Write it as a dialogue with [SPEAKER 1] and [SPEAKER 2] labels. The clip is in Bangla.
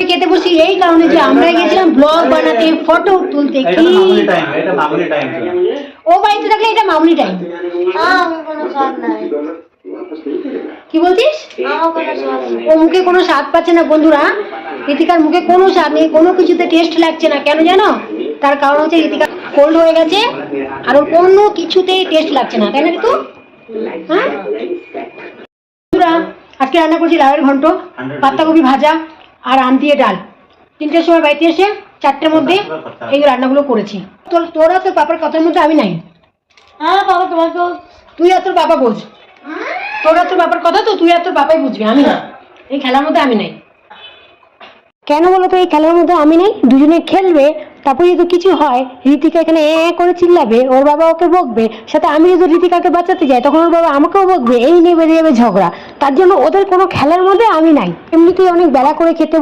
[SPEAKER 1] খেতে বসি এই কারণে যে আমরা গেছিলাম ব্লগ বানাতে, ফটো তুলতে। কি ও বাড়িতে থাকলে এটা মামুনি টাইম। কি বলছিস? ও মুখে কোনো স্বাদ পাচ্ছে না বন্ধুরা। ঋতিকার মুখে কোনো স্বাদ নেই, কোনো কিছুতে টেস্ট লাগছে না। কেন জানো? তার কারণ হচ্ছে ঋতিকা কোল্ড হয়ে গেছে আর ওর কোনো কিছুতেই টেস্ট লাগছে না, তাই না ঋতু? হ্যাঁ বন্ধুরা, আজকে রান্না করছি লাউয়ের ঘন্ট, পাতাকপি ভাজা আর আম দিয়ে ডাল। 3টের সময় বাড়িতে এসে 4টের মধ্যে এই রান্নাগুলো করেছি। তোরা তোর বাবার কথার মধ্যে আমি নাই। হ্যাঁ বাবা, তোমার তো তুই আর তোর বাবা বোঝ। তোরা তোর বাবার কথা তো তুই আর তোর বাবাই বুঝবি, আমি না। এই খেলার মধ্যে আমি নাই। কেন বলো তো এই খেলার মধ্যে আমি নেই? দুজনে খেলবে, তারপরে যদি কিছু হয় ঋতিকা এখানে করে চিল্লাবে, ওর বাবা ওকে বকবে, সাথে আমি যদি ঋতিকাকে বাঁচাতে যাই তখন ওর বাবা আমাকেও বকবে, এই নিয়ে বেরিয়ে যাবে ঝগড়া। তার জন্য ওদের কোনো খেলার মধ্যে আমি নাই। এমনিতেই অনেক বেলা করে খেতে